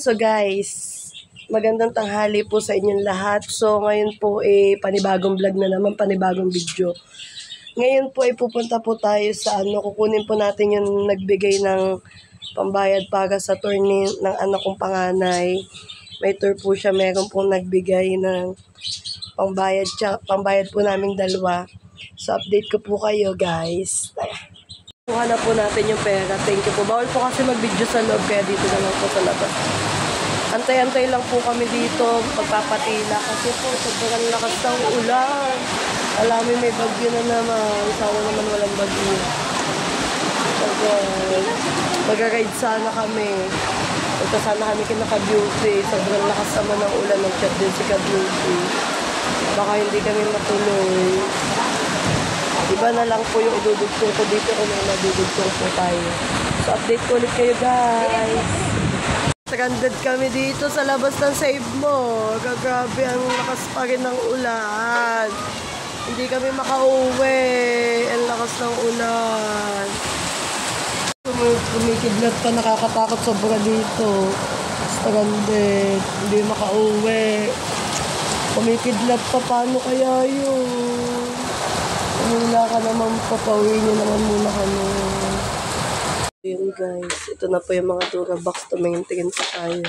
So guys, magandang tanghali po sa inyong lahat. So ngayon po panibagong vlog na naman, panibagong video. Ngayon po pupunta po tayo sa kukunin po natin yung nagbigay ng pambayad para sa tour ng anak kong panganay. May tour po siya, meron pong nagbigay ng pambayad po naming dalawa. So update ko po kayo guys. Kuha na po natin yung pera. Thank you po. Bawal po kasi mag-video sa loob, kaya dito na lang po sa labas. Antay-antay lang po kami dito, pagpapatila. Kasi po, sobrang lakas ng ulan. Alam mo, may bagyo na naman. Sana naman walang bagyo. Mag-ride sana kami. Ito sana kami kinaka-beauty. Sobrang lakas naman ng ulan. Nag-chat din si ka-beauty. Baka hindi kami matuloy. Iba na lang po yung idudugtong ko dito kung may nadudugtong po tayo. So, update ko ulit kayo, guys. Stranded kami dito sa labas ng Save Mo. Grabe, ang lakas pa rin ng ulan. Hindi kami makauwi. Ang lakas ng ulan. Kumikidlat pa, nakakatakot sobra dito. Stranded. Hindi makauwi. Kumikidlat pa, paano kaya yun? Wala ka naman, papawin nyo naman muna kami. Yun guys, ito na po yung mga Durabox. Tumingin-tingin pa tayo.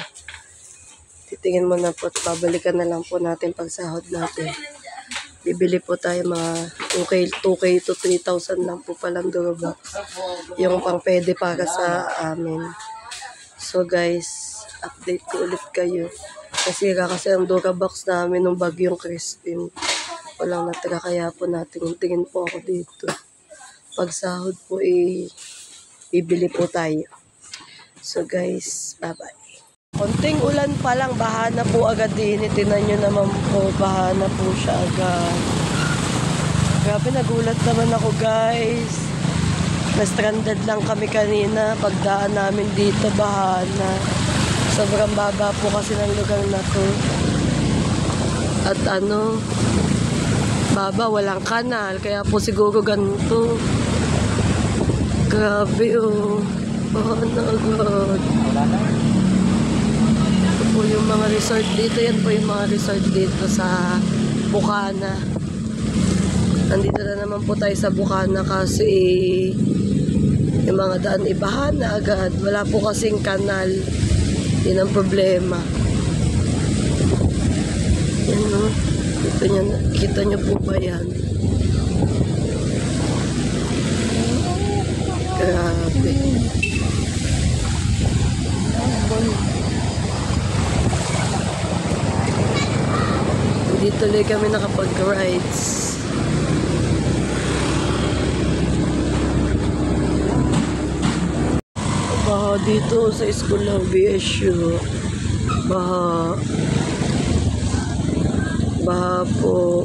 Titingin mo na po at babalikan na lang po natin pag sahod natin. Bibili po tayo mga 2K to 3,000 lang po palang Durabox. Yung pang pwede para sa amin. So guys, update ko ulit kayo. Kasi ang Durabox namin nung bagyong Christine. Walang natira, kaya po natin tingin po ako dito. Pag sahod po bibili po tayo. So guys, bye-bye. Konting ulan pa lang, baha na po agad din. Tinan nyo naman po, baha na po siya agad. Grabe, nagulat naman ako guys. Na-stranded lang kami kanina. Pagdaan namin dito, baha na. Sobrang baba po kasi ng lugar na to. At baba, walang kanal, kaya po siguro ganito. Grabe oh no God. Ito po yung mga resort dito. Yan po yung mga resort dito sa Bukana. Nandito na naman po tayo sa Bukana kasi yung mga daan ibahan na agad. Wala po kasing kanal. Yan ang problema. Yan no. Kita nyo po ba yan? Grabe. Hindi tuloy kami nakapag-rides. Baha dito sa school ng BSU. Baha po.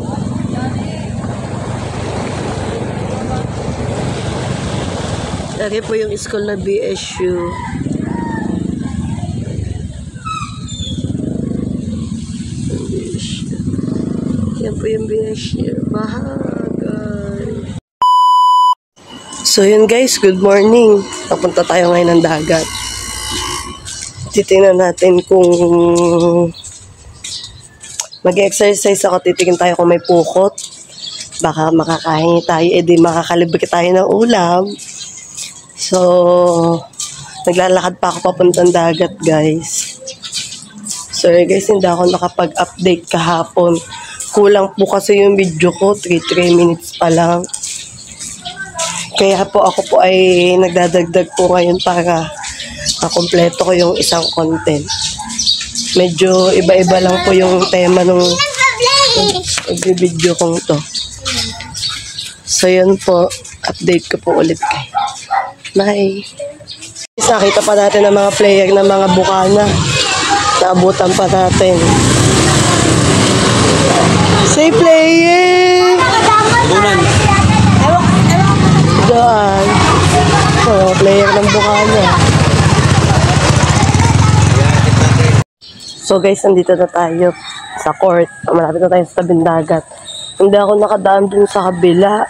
Lagi po yung school na BSU. Yan po yung BSU. Bahagan. So yun guys, good morning. Papunta tayo ngayon ng dagat. Titingnan natin kung mag-exercise ako, titingin tayo kung may pukot. Baka makakahingi tayo, di makakalibre tayo ng ulam. So, naglalakad pa ako papuntang dagat, guys. Sorry guys, hindi ako nakapag-update kahapon. Kulang po kasi yung video ko, 3 minutes pa lang. Kaya po ako po ay nagdadagdag po ngayon para makompleto ko yung isang content. Medyo iba-iba lang po yung tema nung video kong to. So yun po, update ko po ulit kayo. Bye! Nakita pa natin ang mga player ng mga Bukana. Naabutan pa natin. Say playing! Doon. So, player ng Bukana. So guys, nandito na tayo sa court. Malapit na tayo sa tabing dagat. Hindi ako nakadaan dun sa kabila.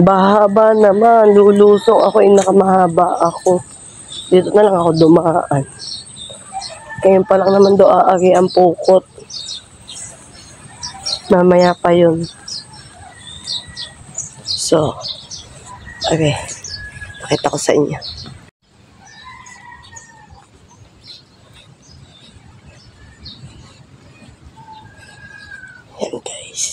Bahaba naman. Lulusong ako, nakamahaba ako. Dito na lang ako dumaan. Ngayon pa lang naman do aari ang pukot. Mamaya pa yun. So, okay. Pakita ko sa inyo. Yan guys.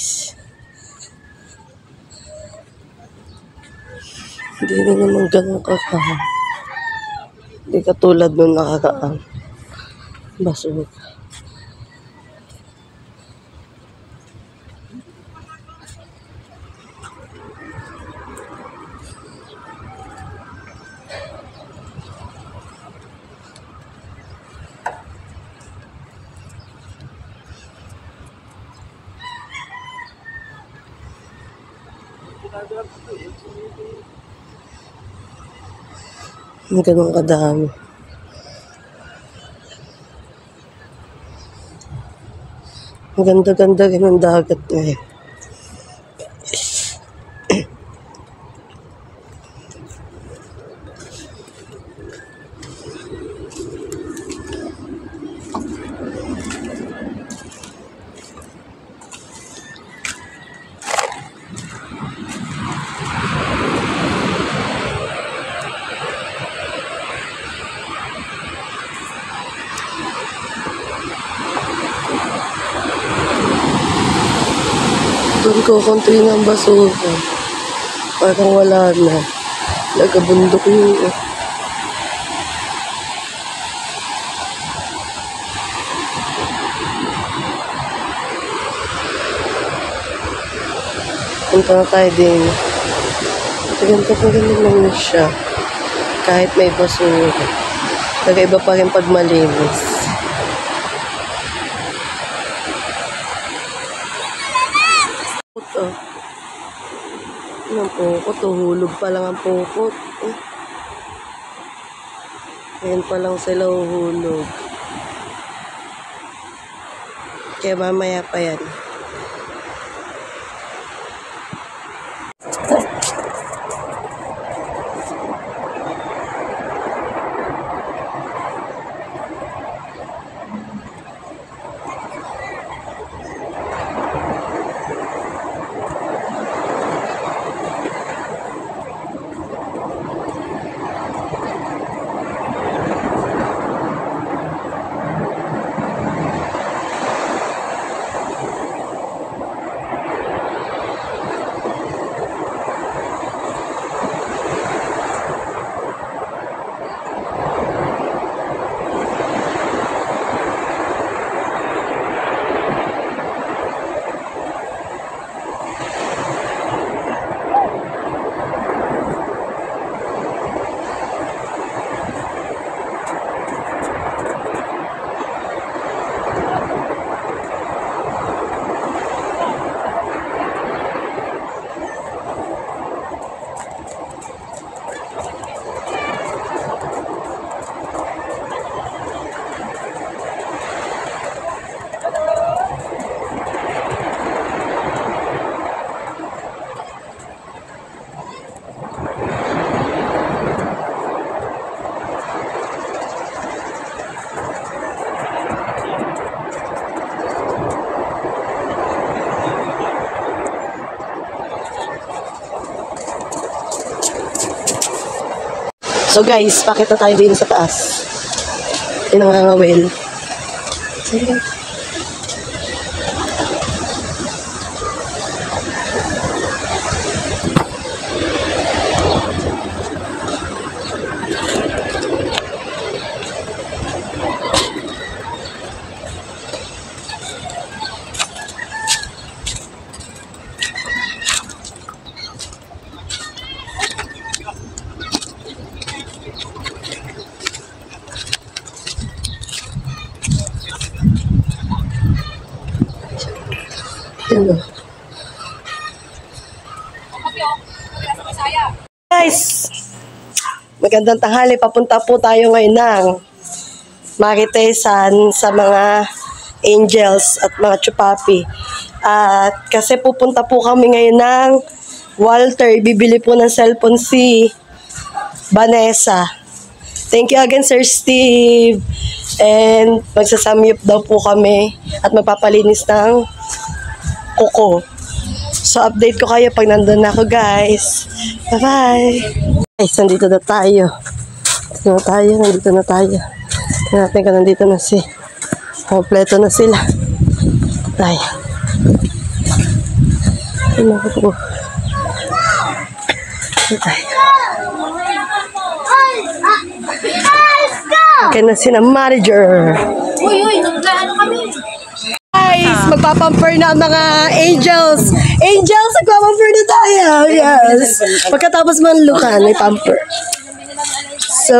Hindi na naman ganun kakahal. Hindi katulad nung nakakaang basura. Hindi ganun kadami. Ang ganda-ganda rin ang dagat ngayon. Doon ko konti ng basura. Parang wala na. Nagabundok yun. Punta na tayo din. Ganito lang siya. Kahit may basura. Nag-iba pa rin pag malinis. Oh. Ang pukot, hulog pa lang ang pukot. Ngayon pa lang sila uhulog. Kaya mamaya pa yan. So guys, pakita tayo din sa taas. Yung nangangawil. Sige. Guys, magandang tanghali. Papunta po tayo ngayon ng Maritesan sa mga angels at mga chupapi. At kasi pupunta po kami ngayon ng Walter. Bibili po ng cellphone si Vanessa. Thank you again, Sir Steve. And magsasamyup daw po kami at magpapalinis ng kuko. So, update ko kayo pag nandun na ako, guys. Bye-bye! Guys, nandito na tayo. Nandito na tayo. Tingnan natin kung nandito na kompleto na sila. Ay. Ay, naku. Ay. Kaya na si na manager. Uy, naglaano kami. Guys, magpapamper na ang mga angels. Angels, magpapamper na tayo. Yes. Pagkatapos manlukan, may pamper. So,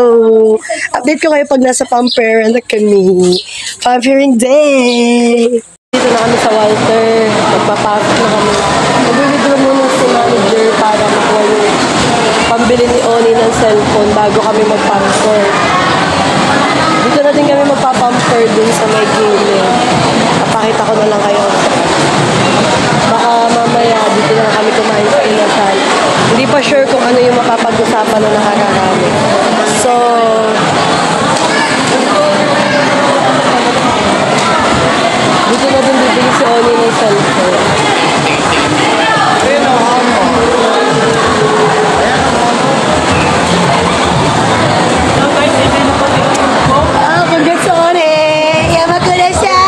update ko kayo pag nasa pamper na kami. Pampering day! Dito na kami sa Walter. Magpapasok na kami. Mag-withdraw muna si manager para makuha yung pambili ni Oni ng cellphone bago kami magpamper. Dito na din kami magpapamper dun sa may gilid. Napakita ko na lang kayo. Baka mamaya dito na lang kami kumain sa inasal. Hindi pa sure kung ano yung mapapag-usapan na nakakarami. So, dito na din bibili si Oni ng cellphone. Congrats sa Oni! Yaman ko na siya!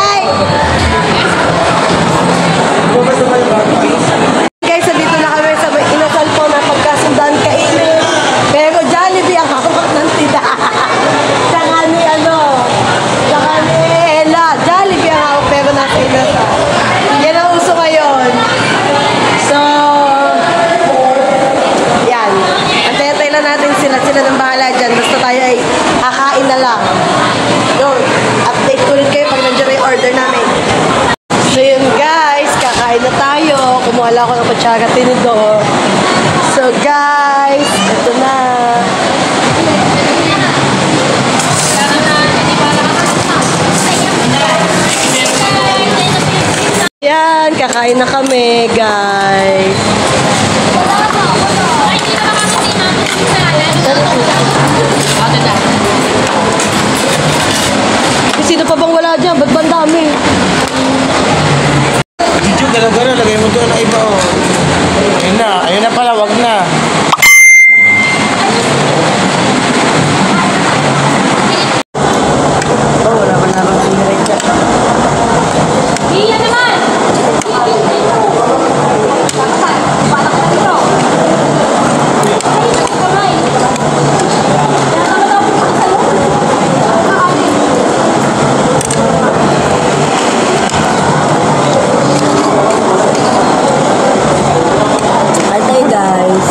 Guys, dito na kami sa inasal po na pagkasundan kainin. Pero Jollibee ang hawak ng tida. Saka ni Ella. Jollibee ang hawak pero nasa inasal. Yan ang uso ngayon. So, yan. Antay-antay lang natin sila. Sila nang bahala dyan. Basta tayo ay kakain na lang. Yun. Update ko rin kayo pag nandiyan na yung order namin. So yun guys, kakain na tayo. Kumuha lang ako ng kutsara tinidor. So guys, ito na. Yan, kakain na kami guys. Sino pa bang wala dyan? Ba't ba ang dami? Video, gano'n, lagay mo doon na iba, oh. Ayun na pala, wag na. Oh, wala man naman sinirek dyan. Iya naman! Antay guys.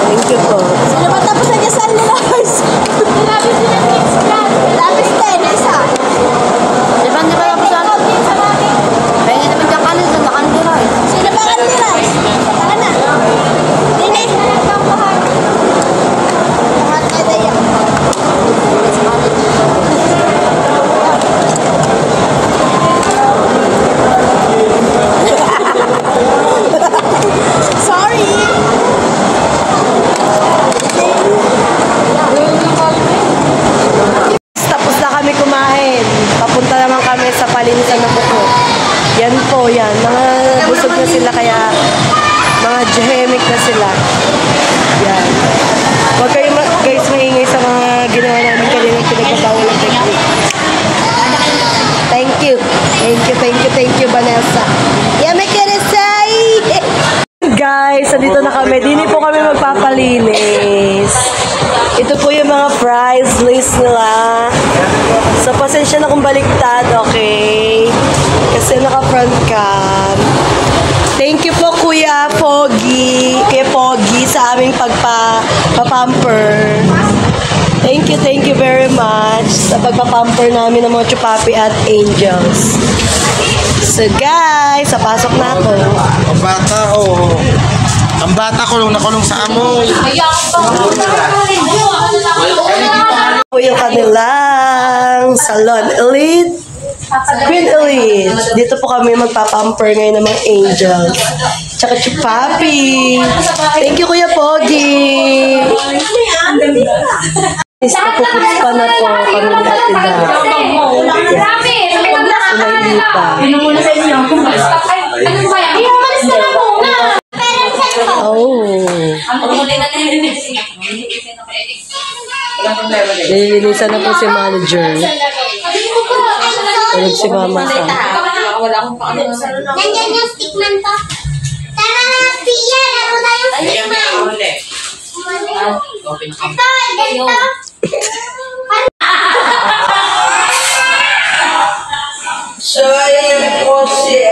Thank you po. Sino ba tapos na niya sa nila? Grabe sila kids plan. Labis 10, isa. Di ba tapos na? Ay, hindi naman kakanin sa nakandiray. Sino ba kandiray? Taka na. Dinis na lang ang bahag. Lahat na daya. Sorry. Tapos na kami kumain. Papunta naman kami sa palinisan ng buko. Yan po, yan. Mga busog na sila kaya mga jehemic na sila. Yan. Huwag kayo guys maingay sa mga ginawa namin kanina pinagpapawal ng technique. Thank you. Thank you, Vanessa. Yame keresay! Guys, nandito na kami. Dini po kami magpapalinis. Ito po yung mga prize list nila. So, pasensya na kung baliktad, okay? Kasi naka-front cam. Thank you po, Kuya Pogi. Kuya Pogi sa aming pagpapamper. Thank you very much sa pagpapamper namin ng mga chupapi at angels. So, guys, pasok na ako. Ang bata, oh. Ang bata nakulong sa amoy. Po yung kanilang salon elite. Queen Elite. Dito po kami magpapamper ngayon ng mga angels. Tsaka Chupapi. Thank you, Kuya Pogi. Napuputs pa na po kami ni Ate Da. Sumailipa. Oh. Nililinisan na po si manager. Tulog si mama sa. Nandiyan yung stickman to. Tara, Pia! Laro na yung stickman. Ito, ganito. So, ayan po si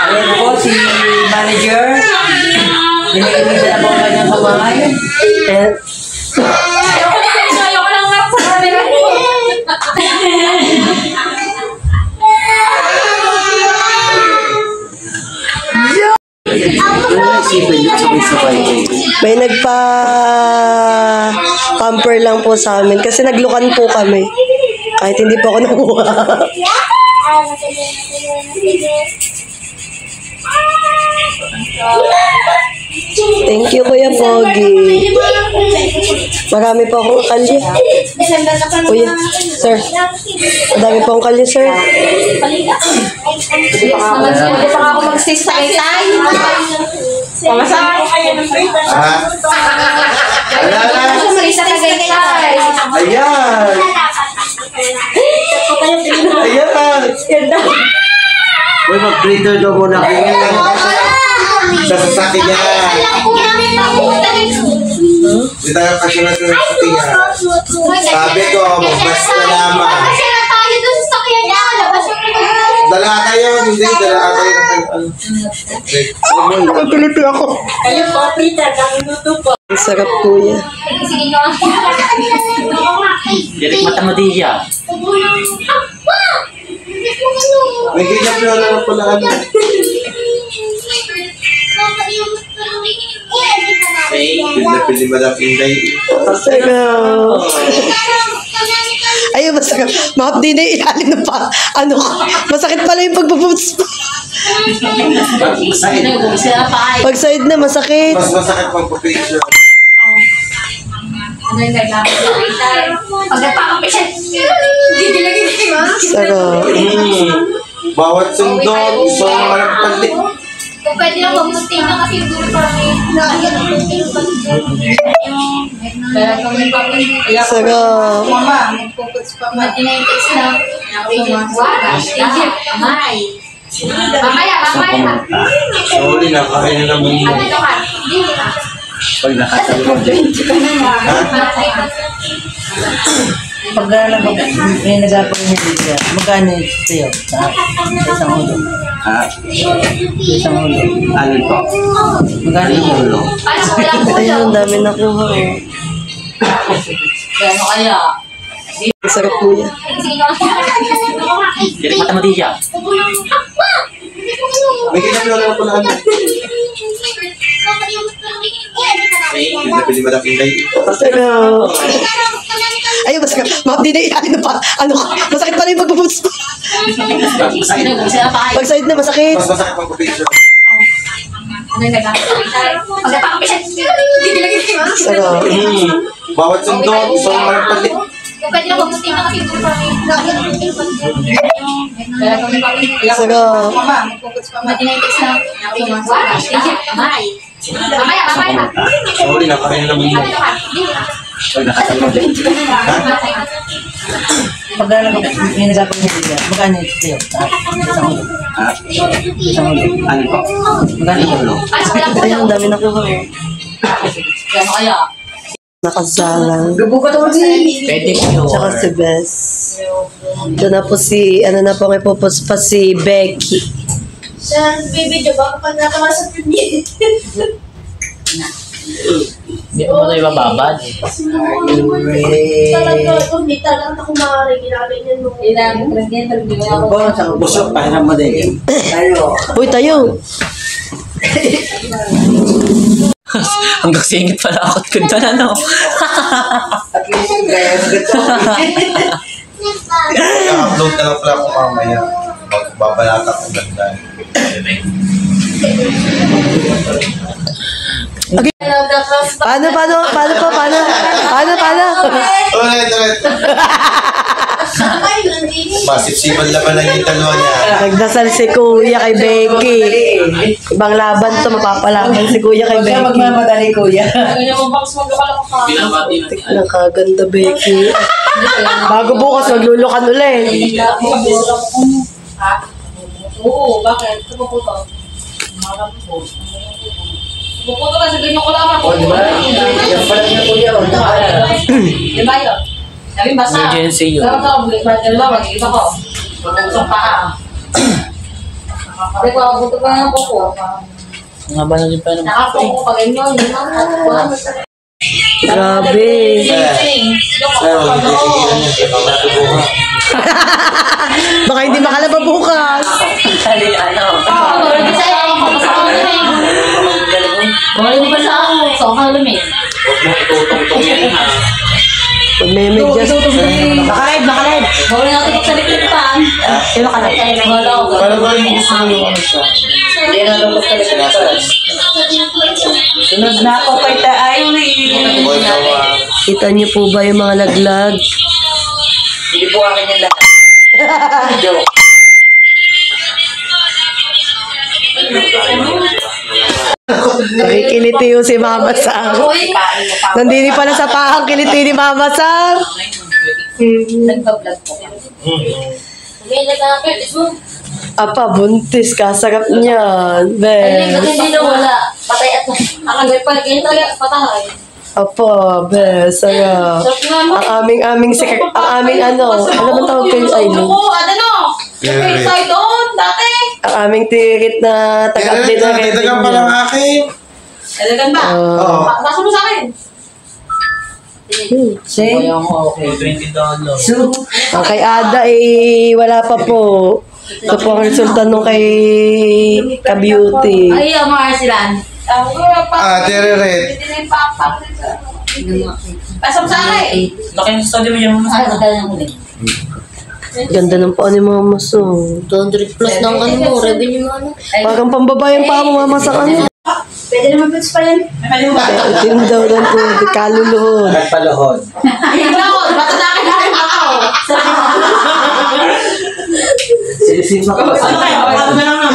Ayan po si manager. Binigyan na po ang kanyang kamay. May nagpa-pamper lang po sa amin kasi naglukan po kami. Kahit hindi po ako nakuha. Thank you, Kuya Pogi. Marami po akong kalye. Kuya, sir. Madami po akong kalye, sir. Hindi pa ako mag-stay sa kaitay. Pamasahan ko kayo ng frita. Marisa Tagaytay. Ayan! Ayan! Uy, mag-breeder daw muna kayo. Sa sasakyan niya. Hindi tayo kasi natin sa sasakyan niya. Sabi ko, magbas na naman. Dala tayo, hindi. Dala tayo na tayo. Napipiliti ako. Kayo po, Peter. Kamiluto po. Ang sarap, Kuya. Direk mata mo di siya. May ganyan pala na pala ano. Pili malaking day. Sarap. Ayun, masakit. Mahap din na ilalim na pa. Ano ko? Masakit pala yung pagbabuts pa. Pag side na, masakit. Mas masakit pang pupicture. Sarap. Bawat sundot, isang walang palit. Kung pwede lang mag-musting na kasi yung dulo parang may lagyan ng musting. Kaya kami pa kaya Sarap. mama, mag-focus pa mo. Matinetics na. Mamaya. Sorry na, kaya na naman yun. Dito ka. Dito ka. Pag nakatalong dyan. Pag may nagagawa niya dito, magkano sa'yo? Sa isang ulo? Ha? Isang ulo. Alin po? Magkano yung ulo? Parang walang ulo. Ayun, ang dami nakuha. Gano'n kaya? Ang sarap, Kuya. Direk mata mo di siya. May ganyan pala na pala ano. Pili malaking day. Sarap. Ayun, masakit. Mahap din na ilalim na pa. Ano ko? Masakit pala yung pagbabuts pa. Pag side na, masakit. Mas masakit pang pupicture. Sarap. Bawat sundot, isang walang palit. Kung pwede lang mag-musting na kasi yung dulo parang may lagyan ng musting. Kaya kami pa Sarap. mama, mag-focus pa mo. Matinetics na. Mamaya. Sorry na, kaya na naman yun. Dito ka. Dito ka. Pag nakatalong dyan. Pag may nagagawa niya dito, magkano sa'yo? Sa isang ulo? Ha? Isang ulo. Alin po? Magkano yung ulo? Parang walang ulo. Ayun, ang dami nakuha. Gano'n kaya? Nakasalang. Pwede yun. Tsaka si Bess. Ito na po si, ano na po, may pupus pa si Becky. Sa bibidyo ba? Kapag natawa sa pinya. Hindi mo na ibababad. Talaga, hindi talaga ako maaari. Ginaganyan mo. Busok, pahinam mo din. Uy, tayo. Hanggang singit pala ako. Ganda na, no? At least yung gaya ng gato. I-upload na lang pala ako mamaya. Babalata ko ganda. Paano? Ulit. Masipsipan naman lang yung dalawa niya. Nagdasal si Kuya kay Becky. Ibang laban to, mapapalaban si Kuya kay Becky. Magmamadali, kuya. Nakaganda, Becky. Bago bukas, maglulukan ulit. Oo, bakit? Puputo. Puputo na sa ganyan ko lang. O, di ba? Yan pala niya, kuya. Di ba yun? Sabi basa. Emergency yun. Dapat ako, dalawa, mag-iba ko. Pag-usap pa ka. Sabi ko, buto pa nga po ko. Nga ba na din pa naman? Nakapo ko pa ganyan. Grabe. Baka hindi makalaba bukas. Kali, ano? Wala di ba sa ako? So, ako lumit. Huwag mo itutong-tong yan ha. Pag may medyas. Bakit? Bawal natin pagsaliklitan. Sino ka na? Wala ako. Para ba yung gusto mo yung ano siya? Hindi na dapat talaga. Sunod na ako kay Aileen. Boy, nawa. Kita niyo po ba yung mga laglag? Hindi po akin yung lahat. Joke. Nakikiliti yung si Mama Sang. Nandini pala sa pahang kiliti ni Mama Sang. Nagpa-vlog ko. May nagkakapit. Apa, buntis ka. Sarap niyan. Ay, Be. hindi na wala. Patay at nakagay pa. Ganyan talaga patay. Apa, be. Sarap. Sarap nga mo. Ang aming secret. Ang aming ano. Ano ba tawag kayo, Aileen? Oo, ano? Yung side doon, dati. Ang aming tirit na taga-update na rin. Titagan pa lang akin. Talagan ba? Oo. Nasa mo sa akin. See? Kaya ko, okay, $20. Ang kay Ada wala pa po. Ito po ang resulta nung kay Ka-Beauty. Ay, yung mga silan. Tere-ret. Hindi na yung papa. Pasok sa akin. Laki yung study mo yung Ay, magdala ng huli. Ganda ng paa ni Mama So. 200 plus ng ano mo, revenue mo ano. Parang pambabayang paa mo, Mama Sang ano. Pwede naman pwede pa yan. Din daw lang po, kaluluhod. Nagpaluhod. Ay, ako, matatakin na rin ako. Sinisima ka ba? Ano kaya? Ano na lang naman?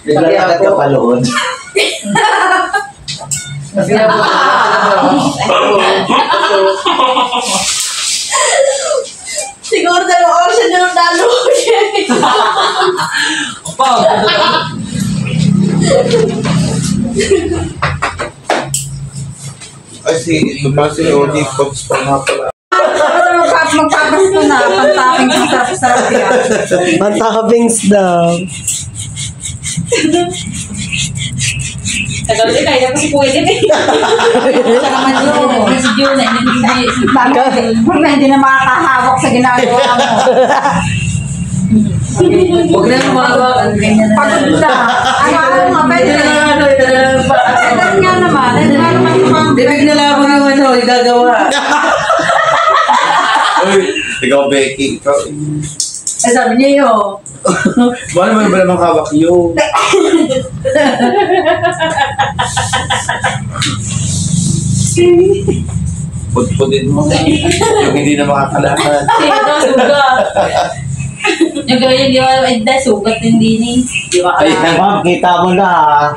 Bigla ka nagkapaluhod. Siguro 2 oras siya na dalo. Ay, ito ba si Lodi? Pops pa nga pala. Magpapas ko na, pantaking sarap-sarap yan. Mantakabings daw. Tagal din, kaya kasi pwede eh. Siya naman yun. Si Juna, hindi na makakahawak sa ginagawa mo. Huwag na lumawa. Pagod na. Ano nga, pwede na. Pagod nga naman. Bibig na lang yung ano, igagawa. Uy, ikaw Becky, ikaw. Eh sabi niya yun. Baka naman ba namang hawak yun? Pudpudin mo. Yung hindi na makakalakad. Sino, sugat. Yung gawin, di ba, sugat hindi ni. Di ba, Ay, ma'am, kita mo na ha.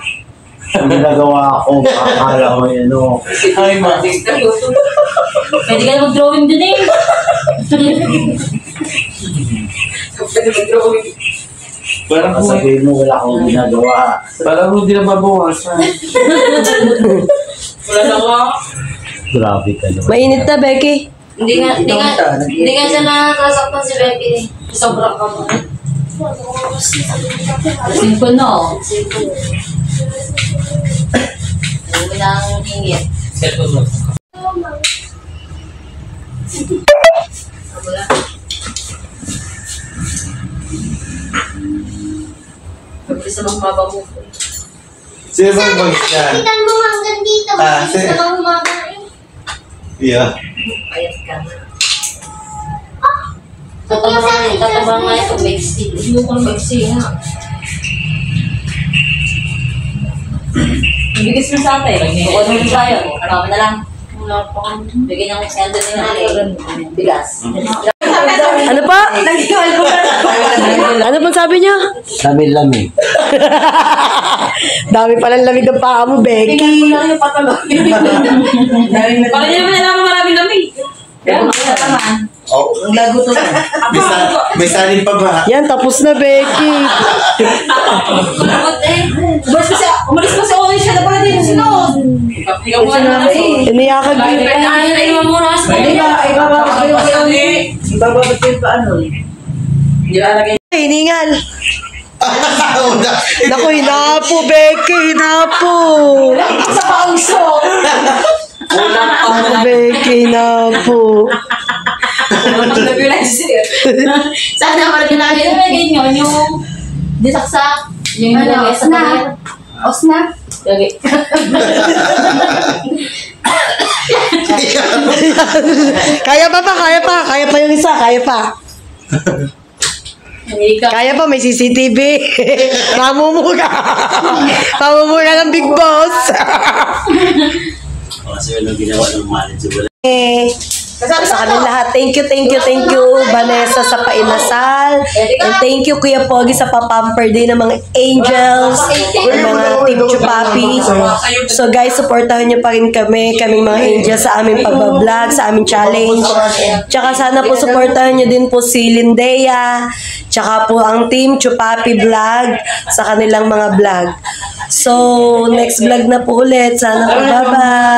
Ang ginagawa ko, makakala ko yan o. Ay, ma. Pwede ka na mag-drawing din eh. Parang sabihin mo, wala akong ginagawa. Parang hindi na babawasan. Wala na ko. Grabe ka naman. Mainit na, Becky. Hindi nga siya nakakasaktan si Becky eh. Sobrang ka mo. Simple no. Huwag nang ingit. Cellphone mo. Pagkisa mong mabago. Sino bang bagis yan? Tingnan mo hanggang dito. Sino? Sa mga humaba eh. Yeah. Payat ka na. Tatabang nga ito, Mexi. Hindi ko Mexi nga. Ibigis mo sa atin. Kung ano yung tayo, tama na lang. Bigyan ng sendo nila. Bigas. Ano pa? Ano pang sabi niya? Lami-lami. Dami palang lamig ng paa mo, Becky. Bakit niya naman nalaman maraming lamig? Kaya naman. Oh, Ang lago to. may salin pa ba? Yan, tapos na, Becky. Umalis pa si Owen siya na pala din sinod. Ikaw mo na eh. Iniyakag din. Ay, iwan mo na sa Ibababot ko yung paano eh. Nilalagay. Hiningal. Una. Naku, hinapo, Becky. Hinapo. Sa pauso. Naku, Becky, hinapo. Sana naman ginagin nyo yung disaksak. Yung nilagay sa kamay. Osna. Lagi. Kaya pa, kaya pa. Kaya pa yung isa, kaya pa. Kaya pa, may CCTV. Mamumuga. Mamumuga ng Big Boss. Kasi walang ginawa ng manager wala. Sa kami lahat, thank you, Vanessa sa painasal. And thank you, Kuya Pogi sa papamper din ng mga angels, ng mga Team Chupapi. So guys, supportahan niyo pa rin kaming mga angels sa aming pagbablog, sa aming challenge. Tsaka sana po supportahan niyo din po si Lindea, tsaka po ang Team Chupapi Vlog sa kanilang mga vlog. So, next vlog na po ulit. Sana po, bye-bye!